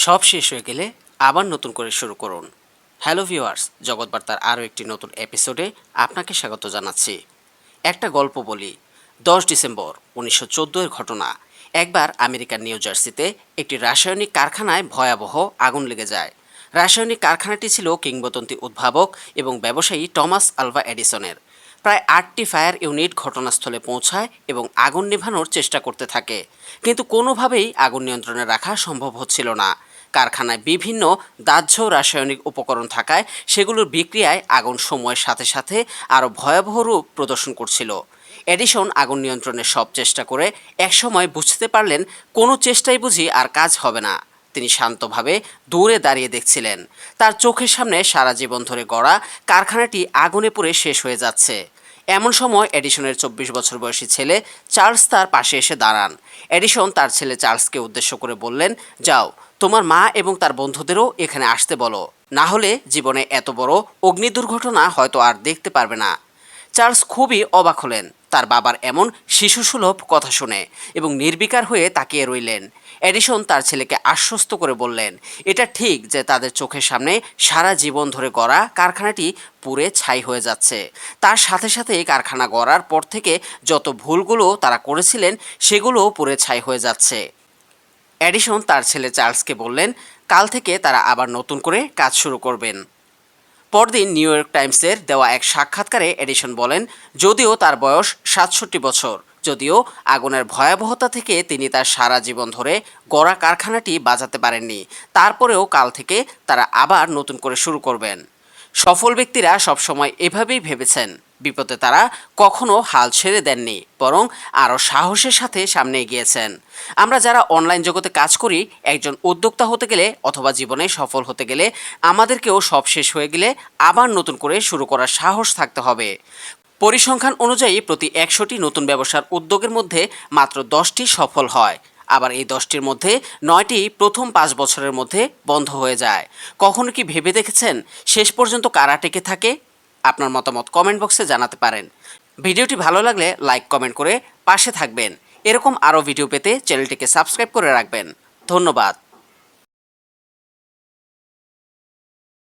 সব শেষ হয়ে গেলে আবার নতুন করে শুরু করুন। হ্যালো ভিউয়ার্স, জগৎবার্তার আরও একটি নতুন এপিসোডে আপনাকে স্বাগত জানাচ্ছি। একটা গল্প বলি। 10 ডিসেম্বর 1914-এর ঘটনা। একবার আমেরিকার নিউ জার্সিতে একটি রাসায়নিক কারখানায় ভয়াবহ আগুন লেগে যায়। রাসায়নিক কারখানাটি ছিল কিংবদন্তি উদ্ভাবক এবং ব্যবসায়ী টমাস আলভা এডিসনের। প্রায় 8টি ফায়ার ইউনিট ঘটনাস্থলে পৌঁছায় এবং আগুন নেভানোর চেষ্টা করতে থাকে, কিন্তু কোনোভাবেই আগুন নিয়ন্ত্রণে রাখা সম্ভব হচ্ছিল না। কারখানায় বিভিন্ন দাহ্য রাসায়নিক উপকরণ থাকায় সেগুলোর বিক্রিয়ায় আগুন সময়ের সাথে সাথে আরও ভয়াবহ রূপ প্রদর্শন করছিল। এডিসন আগুন নিয়ন্ত্রণের সব চেষ্টা করে একসময় বুঝতে পারলেন কোনো চেষ্টাই বুঝি আর কাজ হবে না। তিনি শান্তভাবে দূরে দাঁড়িয়ে দেখছিলেন। তার চোখের সামনে সারা জীবন ধরে গড়া কারখানাটি আগুনে পুড়ে শেষ হয়ে যাচ্ছে। এমন সময় এডিসনের 24 বছর বয়সী ছেলে চার্লস তার পাশে এসে দাঁড়ান। এডিসন তার ছেলে চার্লসকে উদ্দেশ্য করে বললেন, যাও, তোমার মা এবং তার বন্ধুদেরও এখানে আসতে বলো, না হলে জীবনে এত বড় অগ্নি দুর্ঘটনা হয়তো আর দেখতে পারবে না। চার্লস খুবই অবাক হলেন তার বাবার এমন শিশুসুলভ কথা শুনে এবং নির্বিকার হয়ে তাকিয়ে রইলেন। এডিসন তার ছেলেকে আশ্বস্ত করে বললেন, এটা ঠিক যে তাদের চোখের সামনে সারা জীবন ধরে গড়া কারখানাটি পুড়ে ছাই হয়ে যাচ্ছে। তার সাথে সাথে কারখানা গড়ার পর থেকে যত ভুলগুলো তারা করেছিলেন সেগুলোও পুড়ে ছাই হয়ে যাচ্ছে। এডিসন তার ছেলে চার্লসকে বললেন, কাল থেকে তারা আবার নতুন করে কাজ শুরু করবেন। পরদিন নিউ ইয়র্ক টাইমসের দেওয়া এক সাক্ষাৎকারে এডিসন বলেন, যদিও তার বয়স 67 বছর, যদিও আগুনের ভয়াবহতা থেকে তিনি তার সারা জীবন ধরে গড়া কারখানাটি বাঁচাতে পারেননি, তারপরেও কাল থেকে তারা আবার নতুন করে শুরু করবেন। সফল ব্যক্তিরা সবসময় এভাবেই ভেবেছেন। বিপদে তারা কখনো হাল ছেড়ে দেননি, বরং আরও সাহসের সাথে সামনে এগিয়েছেন। আমরা যারা অনলাইন জগতে কাজ করি, একজন উদ্যোক্তা হতে গেলে অথবা জীবনে সফল হতে গেলে আমাদেরকেও সব শেষ হয়ে গেলে আবার নতুন করে শুরু করার সাহস থাকতে হবে। পরিসংখ্যান অনুযায়ী প্রতি 100টি নতুন ব্যবসার উদ্যোগের মধ্যে মাত্র 10টি সফল হয়। আবার এই 10টির মধ্যে 9টি প্রথম 5 বছরের মধ্যে বন্ধ হয়ে যায়। কখনো কি ভেবে দেখেছেন শেষ পর্যন্ত কারা টিকে থাকে? আপনার মতামত কমেন্ট বক্সে জানাতে পারেন। ভিডিওটি ভালো লাগলে লাইক কমেন্ট করে পাশে থাকবেন। এরকম আরও ভিডিও পেতে চ্যানেলটিকে সাবস্ক্রাইব করে রাখবেন। ধন্যবাদ।